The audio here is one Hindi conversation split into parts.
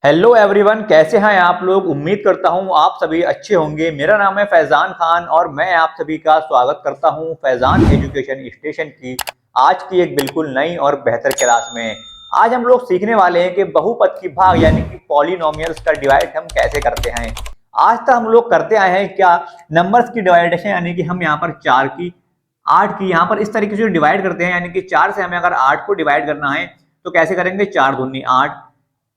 हेलो एवरीवन, कैसे हैं आप लोग। उम्मीद करता हूं आप सभी अच्छे होंगे। मेरा नाम है फैजान खान और मैं आप सभी का स्वागत करता हूं फैजान एजुकेशन स्टेशन की आज की एक बिल्कुल नई और बेहतर क्लास में। आज हम लोग सीखने वाले हैं कि बहुपद की भाग यानी कि पॉलिनोमियल्स का डिवाइड हम कैसे करते हैं। आज तक हम लोग करते आए हैं क्या, नंबर्स की डिवाइडेशन, यानी कि हम यहाँ पर 4 की 8 की यहाँ पर इस तरीके से डिवाइड करते हैं। यानी कि 4 से हमें अगर 8 को डिवाइड करना है तो कैसे करेंगे, 4 दूनी 8।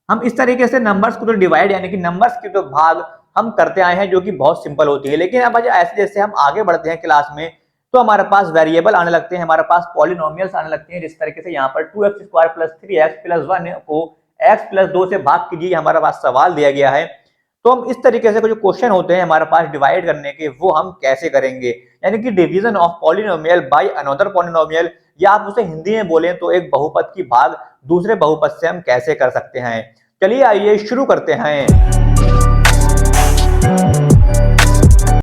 हम इस तरीके से नंबर्स को तो डिवाइड यानी कि नंबर्स की तो भाग हम करते आए हैं, जो कि बहुत सिंपल होती है। लेकिन अब ऐसे जैसे हम आगे बढ़ते हैं क्लास में तो हमारे पास वेरिएबल आने लगते हैं, हमारे पास पॉलिनोमियल्स आने लगते हैं। जिस तरीके से यहाँ पर 2x² + 3x + 1 को x + 2 से भाग कीजिए, हमारे पास सवाल दिया गया है। तो हम इस तरीके से जो क्वेश्चन होते हैं हमारे पास डिवाइड करने के, वो हम कैसे करेंगे, यानी कि division of polynomial by another polynomial, या आप उसे हिंदी में बोलें तो एक बहुपद की भाग दूसरे बहुपद से हम कैसे कर सकते हैं। चलिए आइए शुरू करते हैं।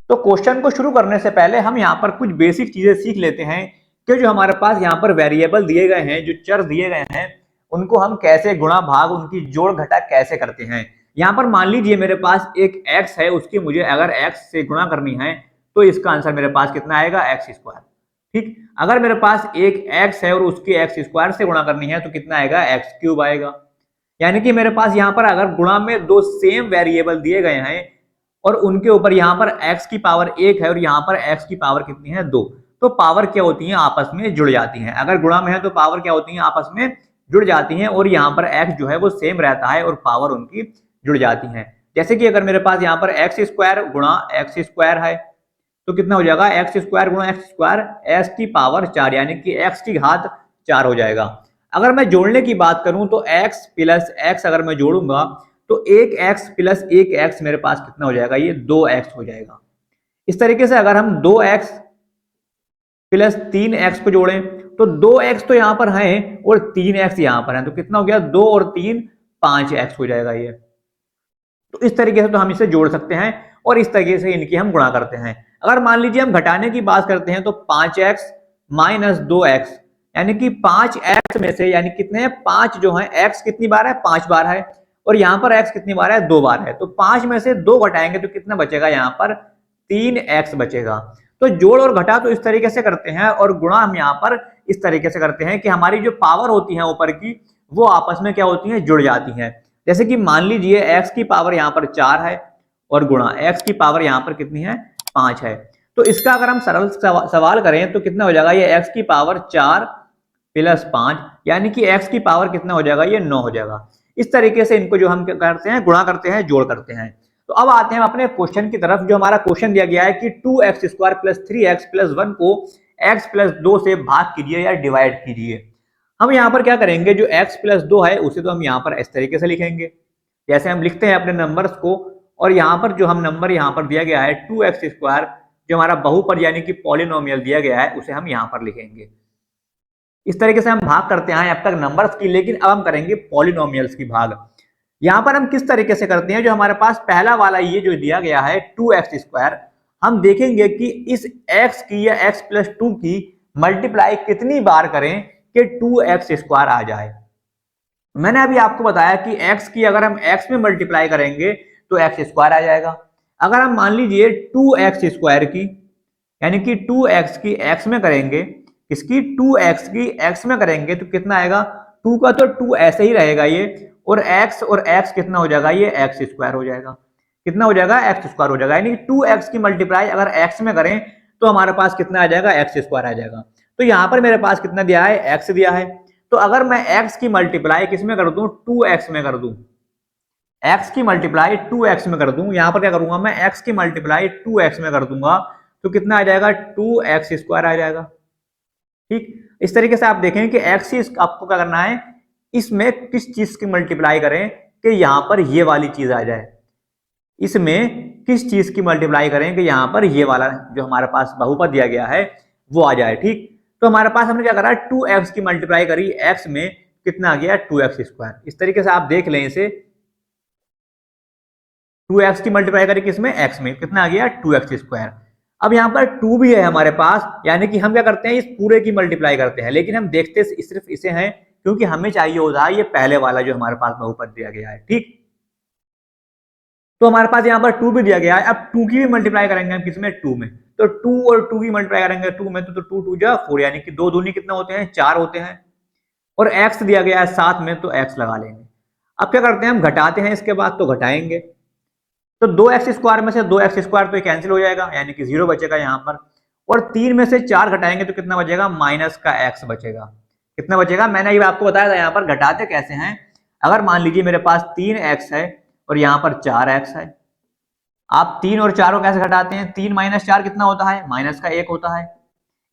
तो क्वेश्चन को शुरू करने से पहले हम यहाँ पर कुछ बेसिक चीजें सीख लेते हैं कि जो हमारे पास यहाँ पर वेरिएबल दिए गए हैं, जो चर दिए गए हैं, उनको हम कैसे गुणा भाग, उनकी जोड़ घटा कैसे करते हैं। यहाँ पर मान लीजिए मेरे पास एक x है, उसकी मुझे अगर x से गुणा करनी है तो इसका आंसर मेरे पास कितना आएगा, x²। ठीक, अगर मेरे पास एक x है और उसकी x² से गुणा करनी है तो कितना आएगा, x³ आएगा। यानी कि मेरे पास यहाँ पर अगर गुणा में दो सेम वेरिएबल दिए गए हैं और उनके ऊपर यहाँ पर x की पावर 1 है और यहाँ पर x की पावर कितनी है, 2, तो पावर क्या होती है, आपस में जुड़ जाती हैं। अगर गुणा में है तो पावर क्या होती है, आपस में जुड़ जाती हैं, और यहाँ पर x जो है वो सेम रहता है और पावर उनकी जुड़ जाती है। जैसे कि अगर मेरे पास यहाँ पर x² गुणा x² है तो कितना हो जाएगा, x² गुणा x², x की पावर 4 यानी कि x की घात 4 हो जाएगा। अगर मैं जोड़ने की बात करूं तो x + x अगर मैं जोड़ूंगा तो 1x + 1x मेरे पास कितना हो जाएगा, ये 2x हो जाएगा। इस तरीके से अगर हम 2x + 3x को जोड़ें तो 2x तो यहाँ पर है और 3x यहाँ पर है, तो कितना हो गया, 2 और 3 5x हो जाएगा ये। तो इस तरीके से तो हम इसे जोड़ सकते हैं और इस तरीके से इनकी हम गुणा करते हैं। अगर मान लीजिए हम घटाने की बात करते हैं तो 5x - 2x यानी कि 5x में से, यानी कितने हैं, 5 जो है, x कितनी बार है, 5 बार है, और यहाँ पर x कितनी बार है, 2 बार है। तो 5 में से 2 घटाएंगे तो कितना बचेगा, यहाँ पर 3x बचेगा। तो जोड़ और घटा तो इस तरीके से करते हैं और गुणा हम यहाँ पर इस तरीके से करते हैं कि हमारी जो पावर होती है ऊपर की, वो आपस में क्या होती है, जुड़ जाती है। जैसे कि मान लीजिए x की पावर यहाँ पर 4 है और गुणा x की पावर यहाँ पर कितनी है, 5 है। तो इसका अगर हम सरल सवाल करें तो कितना हो जाएगा, ये x की पावर 4 + 5 यानी कि x की पावर कितना हो जाएगा, ये 9 हो जाएगा। इस तरीके से इनको जो हम करते हैं, गुणा करते हैं, जोड़ करते हैं। तो अब आते हैं अपने क्वेश्चन की तरफ। जो हमारा क्वेश्चन दिया गया है कि 2x² + 3x + 1 को x + 2 से भाग कीजिए या डिवाइड कीजिए। हम यहाँ पर क्या करेंगे, जो x + 2 है उसे तो हम यहाँ पर इस तरीके से लिखेंगे जैसे हम लिखते हैं अपने नंबर्स को, और यहाँ पर जो हम नंबर यहाँ पर दिया गया है 2x², जो हमारा बहुपद यानी कि पॉलिनोमियल दिया गया है, उसे हम यहाँ पर लिखेंगे। इस तरीके से हम भाग करते हैं अब तक नंबर्स की, लेकिन अब हम करेंगे पॉलिनोमियल्स की भाग। यहाँ पर हम किस तरीके से करते हैं, जो हमारे पास पहला वाला ये जो दिया गया है 2x², हम देखेंगे कि इस x की या x + 2 की मल्टीप्लाई कितनी बार करें कि 2x² आ जाए। मैंने अभी आपको बताया कि x की अगर हम x में मल्टीप्लाई करेंगे तो x² आ जाएगा। अगर हम मान लीजिए 2x² की, यानी कि 2x की x में करेंगे, इसकी 2x की x में करेंगे तो कितना आएगा, 2 का तो 2 ऐसे ही रहेगा ये, और x कितना हो जाएगा, ये x² हो जाएगा। कितना हो जाएगा, x² हो जाएगा। यानी कि 2x की मल्टीप्लाई अगर x में करें तो हमारे पास कितना आ जाएगा, x² आ जाएगा। तो यहाँ पर मेरे पास कितना दिया है, x दिया है। तो अगर मैं x की मल्टीप्लाई किस में कर दूं, 2x में कर दूं, x की मल्टीप्लाई 2x में कर दूं, यहां पर क्या करूंगा मैं, x की मल्टीप्लाई 2x में कर दूंगा तो कितना आ जाएगा, 2x² आ जाएगा। ठीक, इस तरीके से आप देखें कि x ही आपको क्या करना है, इसमें किस चीज की मल्टीप्लाई करें कि यहां पर ये वाली चीज आ जाए, इसमें किस चीज की मल्टीप्लाई करें कि यहां पर ये वाला जो हमारे पास बहुपद दिया गया है वो आ जाए। ठीक, तो हमारे पास हमने क्या करा, 2x की मल्टीप्लाई करी x में, कितना आ गया, 2x²। इस तरीके से आप देख लें इसे, 2x की मल्टीप्लाई करी किसमें, x में, कितना आ गया, 2x²। अब यहाँ पर 2 भी है हमारे पास, यानी कि हम क्या करते हैं, इस पूरे की मल्टीप्लाई करते हैं, लेकिन हम देखते सिर्फ इसे हैं क्योंकि हमें चाहिए होता है ये पहले वाला जो हमारे पास बहुपद दिया गया है। ठीक, तो हमारे पास यहाँ पर 2 भी दिया गया है। अब 2 की भी मल्टीप्लाई करेंगे हम किसमें, 2 में, तो 2 और 2 की मल्टीप्लाई करेंगे 2 में, तो 2 2 जा 4, यानी कि 2 दूनी कितना होते हैं, 4 होते हैं। और x दिया गया है 7 में, तो x लगा लेंगे। अब क्या करते हैं, हम घटाते हैं, इसके बाद तो घटाएंगे, तो 2x स्क्वायर में से 2x स्क्वायर तो कैंसिल हो जाएगा, यानी कि 0 बचेगा यहाँ पर। और 3 में से 4 घटाएंगे तो कितना बचेगा, माइनस का x बचेगा। कितना बचेगा, मैंने ये आपको बताया था यहाँ पर घटाते कैसे हैं। अगर मान लीजिए मेरे पास 3x है और यहाँ पर 4x है, आप 3 और 4 को कैसे घटाते हैं, 3 माइनस 4 कितना होता है, माइनस का 1 होता है।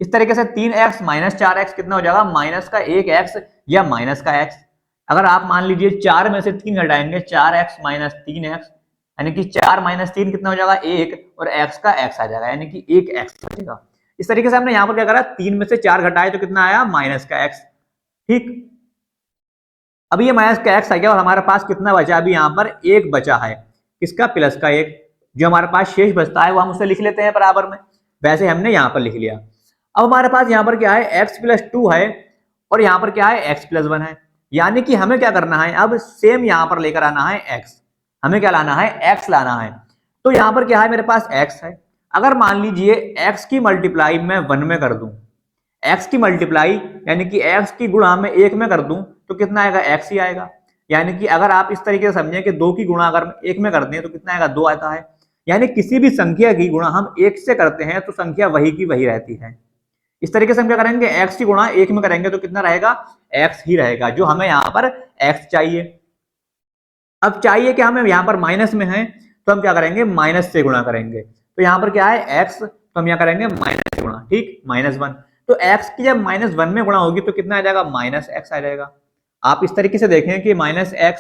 इस तरीके से 3x माइनस 4x कितना हो जाएगा, माइनस का 1x या माइनस का x। अगर आप मान लीजिए 4 में से 3 घटाएंगे, 4x माइनस 3x, यानी कि 4 माइनस 3 कितना हो जाएगा, 1, और x का x आ जाएगा, यानी कि 1x बचेगा। इस तरीके से हमने यहाँ पर क्या करा, 3 में से 4 घटाए तो कितना आया, माइनस का x। ठीक, अब ये माइनस का x आ गया और हमारे पास कितना बचा, अभी यहाँ पर 1 बचा है, किसका, प्लस का 1। जो हमारे पास शेष बचता है वो हम उसे लिख लेते हैं बराबर में, वैसे हमने यहाँ पर लिख लिया। अब हमारे पास यहाँ पर क्या है, x प्लस 2 है और यहाँ पर क्या है, x प्लस 1 है, यानी कि हमें क्या करना है, अब सेम यहाँ पर लेकर आना है x। हमें क्या लाना है, x लाना है। तो यहाँ पर क्या है, मेरे पास x है। अगर मान लीजिए x की मल्टीप्लाई मैं 1 में कर दूं, x की मल्टीप्लाई यानी कि x की गुणा में 1 में कर दूं, तो कितना आएगा, x ही आएगा। यानी कि अगर आप इस तरीके से समझें कि 2 की गुणा अगर 1 में कर दें तो कितना आएगा, 2 आता है। यानी किसी भी संख्या की गुणा हम 1 से करते हैं तो संख्या वही की वही रहती है। इस तरीके से हम क्या करेंगे, x की गुणा 1 में करेंगे तो कितना रहेगा, x ही रहेगा, जो हमें यहाँ पर x चाहिए। अब चाहिए कि हमें यहाँ पर माइनस में है, तो हम क्या करेंगे, माइनस से गुणा करेंगे। तो यहाँ पर क्या है, x, तो हम यहाँ करेंगे माइनस से गुणा, ठीक, -1। तो x की जब -1 में गुणा होगी तो कितना आ जाएगा, -x आ जाएगा। आप इस तरीके से देखें कि -x,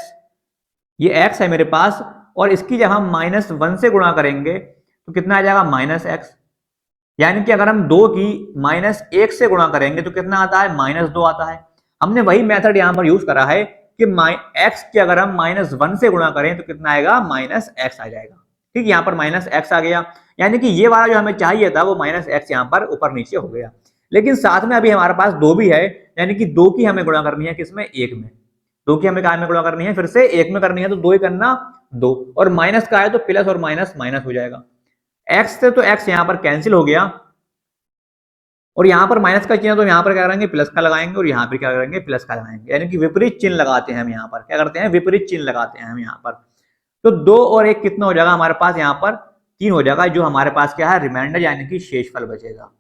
ये x है मेरे पास, और इसकी जब हम -1 से गुणा करेंगे तो कितना आ जाएगा, -x। यानी कि अगर हम 2 की -1 से गुणा करेंगे तो कितना आता है, -2 आता है। हमने वही मेथड यहाँ पर यूज करा है कि x की अगर हम -1 से गुणा करें तो कितना आएगा, -x आ जाएगा। ठीक, यहाँ पर -x आ गया, यानी कि ये वाला जो हमें चाहिए था वो -x यहाँ पर ऊपर नीचे हो गया। लेकिन साथ में अभी हमारे पास 2 भी है, यानी कि 2 की हमें गुणा करनी है किसमें, 1 में। 2 की हमें कहाँ में गुणा करनी है, फिर से 1 में करनी है, तो 2 ही करना, 2, और माइनस का है तो प्लस और माइनस माइनस हो जाएगा। x से तो x यहाँ पर कैंसिल हो गया, और यहाँ पर माइनस का चिन्ह तो यहाँ पर क्या करेंगे, प्लस का लगाएंगे, और यहाँ पर क्या करेंगे, प्लस का लगाएंगे, यानी कि विपरीत चिन्ह लगाते हैं हम यहाँ पर, क्या करते हैं, विपरीत चिन्ह लगाते हैं हम यहाँ पर। तो 2 और 1 कितना हो जाएगा हमारे पास, यहाँ पर 3 हो जाएगा, जो हमारे पास क्या है, रिमाइंडर यानी कि शेषफल बचेगा।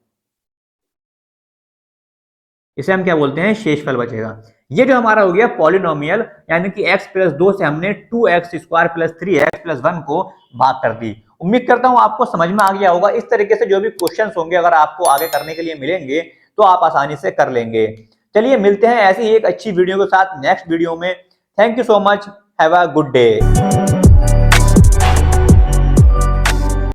इसे हम क्या बोलते हैं, शेषफल बचेगा। ये जो हमारा हो गया पॉलिनोमियल, यानी कि x प्लस 2 से हमने 2x square plus 3x plus 1 को भाग कर दी। उम्मीद करता हूं आपको समझ में आ गया होगा। इस तरीके से जो भी क्वेश्चंस होंगे अगर आपको आगे करने के लिए मिलेंगे तो आप आसानी से कर लेंगे। चलिए मिलते हैं ऐसी ही एक अच्छी वीडियो के साथ नेक्स्ट वीडियो में। Thank you so much, have a good day.